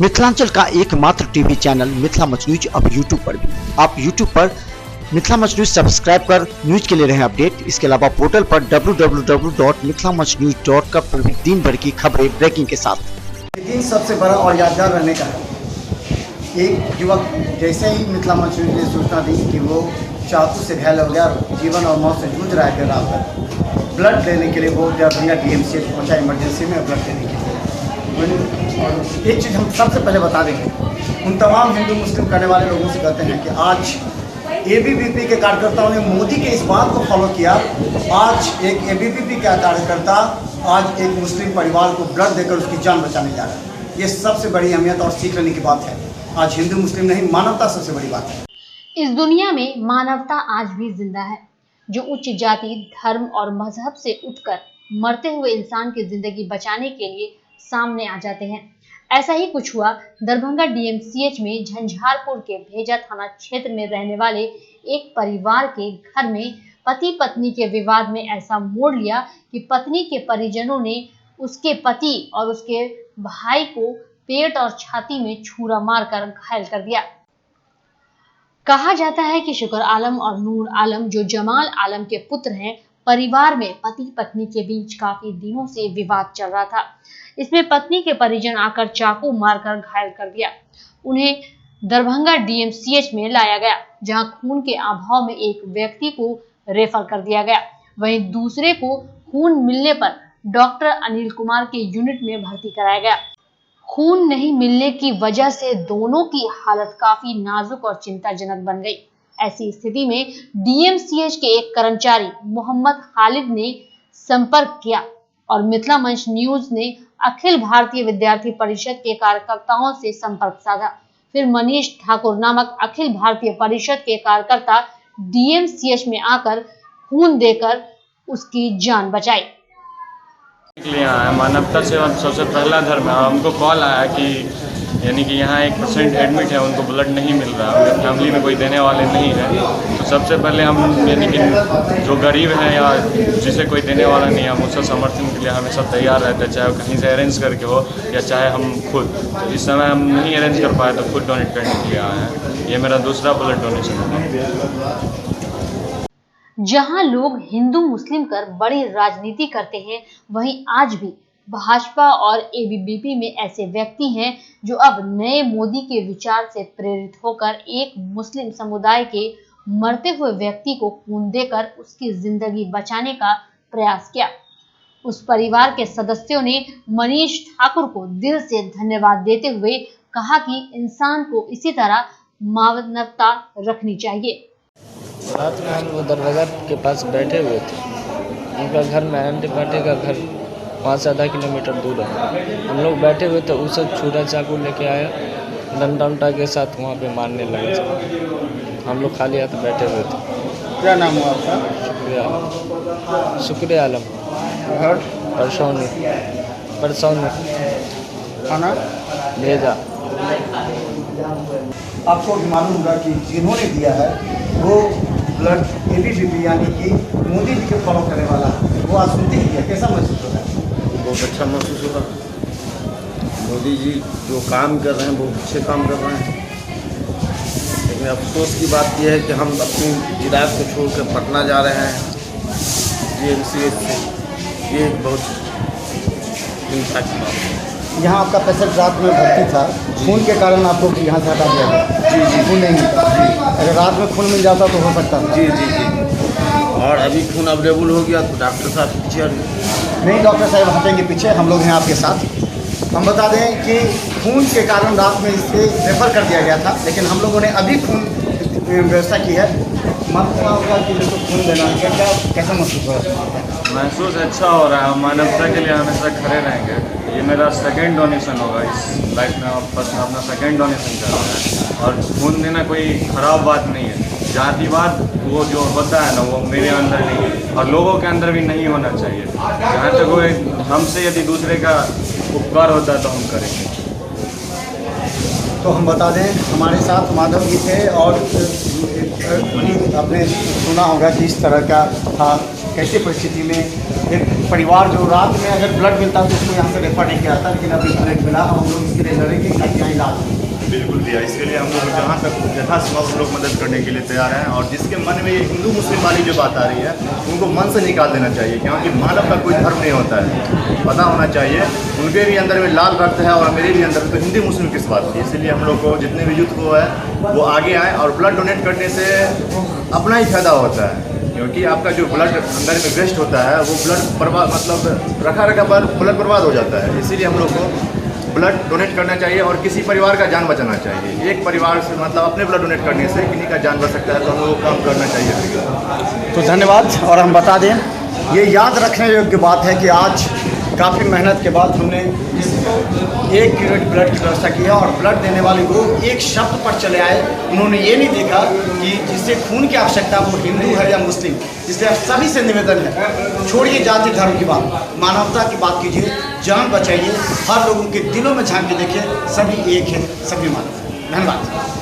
मिथिलांचल का एकमात्र TV channel Mithila much news अब यूट्यूब पर भी। आप यूट्यूब पर मिथिला मच न्यूज सब्सक्राइब कर न्यूज के लिए रहे अपडेट। इसके अलावा पोर्टल पर www.mithilamachnews.com पर भी दिन भर की खबरें ब्रेकिंग के साथ। दिन सबसे बड़ा और यादगार रहने का है। एक युवक जैसे ही मिथिला मच न्यूज ने सूचना दी कि वो चाकू से घायल हो गया, जीवन और मौत से जूझ रहा है, फिर रात भर ब्लड लेने के लिए वो दरभंगा DMCH पहुंचा इमरजेंसी में ब्लड लेने के लिए। और एक चीज़ हम सबसे पहले बता देंगे, उन तमाम हिंदू मुस्लिम करने वाले लोगों से कहते हैं कि आज ABVP के कार्यकर्ताओं ने मोदी के इस बात को फॉलो किया। आज एक ABVP का कार्यकर्ता आज एक मुस्लिम परिवार को ब्लड देकर उसकी जान बचाने जा रहा है। ये सबसे बड़ी अहमियत और सीख लेने की बात है। आज हिंदू मुस्लिम नहीं, मानवता सबसे बड़ी बात है। इस दुनिया में मानवता आज भी जिंदा है, जो उच्च जाति, धर्म और मजहब से उठकर मरते हुए इंसान की जिंदगी बचाने के लिए सामने आ जाते हैं। ऐसा ही कुछ हुआ दरभंगा DMCH में झंझारपुर के भेजा थाना क्षेत्र में रहने वाले एक परिवार के घर में पति पत्नी के विवाद में ऐसा मोड़ लिया कि पत्नी के परिजनों ने उसके पति और उसके भाई को पेट और छाती में छुरा मारकर घायल कर दिया। कहा जाता है कि शुक्र आलम और नूर आलम, जो जमाल आलम के पुत्र हैं, परिवार में पति पत्नी के बीच काफी दिनों से विवाद चल रहा था। इसमें पत्नी के परिजन आकर चाकू मारकर घायल कर दिया। उन्हें दरभंगा DMCH में लाया गया, जहां खून के अभाव में एक व्यक्ति को रेफर कर दिया गया, वहीं दूसरे को खून मिलने पर डॉक्टर अनिल कुमार के यूनिट में भर्ती कराया गया। खून नहीं मिलने की वजह से दोनों की हालत काफी नाजुक और चिंताजनक बन गई। ऐसी स्थिति में DMCH के एक कर्मचारी मोहम्मद खालिद ने संपर्क किया और मिथिला मंच न्यूज ने अखिल भारतीय विद्यार्थी परिषद के कार्यकर्ताओं से संपर्क साधा। फिर मनीष ठाकुर नामक अखिल भारतीय परिषद के कार्यकर्ता DMCH में आकर खून देकर उसकी जान बचाई। यहाँ है मानवता सेवा सबसे पहला धर्म है। हमको कॉल आया कि यानी कि यहाँ 1% एडमिट है, उनको ब्लड नहीं मिल रहा, उनके फैमिली में कोई देने वाले नहीं है। तो सबसे पहले हम यानी कि जो गरीब है या जिसे कोई देने वाला नहीं है, हम उसका समर्थन के लिए हमेशा तैयार रहते हैं, चाहे वो कहीं से अरेंज करके हो या चाहे हम खुद। तो इस समय हम नहीं अरेंज कर पाए तो खुद डोनेट करने के लिए आए हैं। ये मेरा दूसरा ब्लड डोनेशन है। जहां लोग हिंदू मुस्लिम कर बड़ी राजनीति करते हैं, वहीं आज भी भाजपा और ABVP में ऐसे व्यक्ति हैं जो अब नए मोदी के विचार से प्रेरित होकर एक मुस्लिम समुदाय के मरते हुए व्यक्ति को खून देकर उसकी जिंदगी बचाने का प्रयास किया। उस परिवार के सदस्यों ने मनीष ठाकुर को दिल से धन्यवाद देते हुए कहा कि इंसान को इसी तरह मानवता रखनी चाहिए। रात में हम वो दरवाजा के पास बैठे हुए थे। उनका घर मेहनती पार्टी का घर वहाँ से आधा किलोमीटर दूर है। हम लोग बैठे हुए थे, उसे छुरा चाकू लेके आया, डंडा उंडा के साथ वहाँ पे मारने लगे। हम लोग खाली हाथ बैठे हुए थे। क्या नाम हुआ आपका? शुक्र आलम। घर परसौनी खाना भेजा। आपको मालूम होगा कि जिन्होंने दिया है वो ब्लड ABVP यानी कि मोदी जी के फॉलो करने वाला, वो आज सुनते ही है, कैसा महसूस होता है? बहुत अच्छा महसूस होगा। मोदी जी जो काम कर रहे हैं बहुत अच्छे काम कर रहे हैं, लेकिन अफसोस की बात यह है कि हम अपनी विरासत को छोड़कर पटना जा रहे हैं DMCH से। ये बहुत चिंता की बात है। यहाँ आपका पेशेंट रात में भर्ती था, खून के कारण आपको यहाँ से हटा दिया गया। जी खून नहीं मिलता, अगर रात में खून मिल जाता तो हो सकता था। जी। और अभी खून अवेलेबल हो गया तो डॉक्टर साहब पीछे नहीं, डॉक्टर साहब हटेंगे पीछे, हम लोग हैं आपके साथ। हम बता दें कि खून के कारण रात में इसे रेफर कर दिया गया था, लेकिन हम लोगों ने अभी खून व्यवस्था की है। मालूम होगा कि जो खून देना है, क्या कैसा महसूस हो रहा है? महसूस अच्छा हो रहा है। मानवता के लिए हमेशा खड़े रहेंगे। ये मेरा सेकंड डोनेशन होगा इस लाइफ में। बस मैं अपना सेकंड डोनेशन कर रहा है। और खून देना कोई ख़राब बात नहीं है। जातिवाद वो जो होता है ना, वो मेरे अंदर नहीं है और लोगों के अंदर भी नहीं होना चाहिए। जहाँ तक वो हमसे यदि दूसरे का उपकार होता है तो हम करेंगे। तो हम बता दें हमारे साथ माधव जी थे और आपने सुना होगा कि इस तरह का था, कैसी परिस्थिति में एक परिवार जो रात में अगर ब्लड मिलता तो उसको यहाँ से रेफर नहीं किया था, लेकिन अभी ब्लड मिला। हम लोग इसके लिए लड़ेंगे ताकि यहाँ इलाज हो। बिल्कुल दिया। इसके लिए हम लोग जहाँ तक यथासंभव हम लोग मदद करने के लिए तैयार हैं, और जिसके मन में ये हिंदू मुस्लिम वाली जो बात आ रही है उनको मन से निकाल देना चाहिए, क्योंकि मानव का कोई धर्म नहीं होता है, पता होना चाहिए। उनके भी अंदर में लाल रक्त है और मेरे भी अंदर में, तो हिंदू मुस्लिम किस बात की। इसीलिए हम लोग को जितने भी यूथ को है वो आगे आएँ, और ब्लड डोनेट करने से अपना ही फायदा होता है, क्योंकि आपका जो ब्लड अंदर में वेस्ट होता है वो ब्लड बर्बाद, मतलब रखा पर ब्लड बर्बाद हो जाता है। इसीलिए हम लोग को ब्लड डोनेट करना चाहिए और किसी परिवार का जान बचाना चाहिए। एक परिवार से मतलब अपने ब्लड डोनेट करने से किसी का जान बच सकता है, तो हम लोग को काम करना चाहिए। तो धन्यवाद। और हम बता दें, ये याद रखने योग्य बात है कि आज काफ़ी मेहनत के बाद हमने 1 यूनिट ब्लड की व्यवस्था की है, और ब्लड देने वाले लोग एक शब्द पर चले आए। उन्होंने ये नहीं देखा कि जिससे खून की आवश्यकता वो हिंदू है या मुस्लिम। इसलिए आप सभी से निवेदन है, छोड़िए जाति धर्म की बात, मानवता की बात कीजिए, जान बचाइए, हर लोगों के दिलों में झांक के देखिए, सभी एक हैं, सभी मानव। धन्यवाद।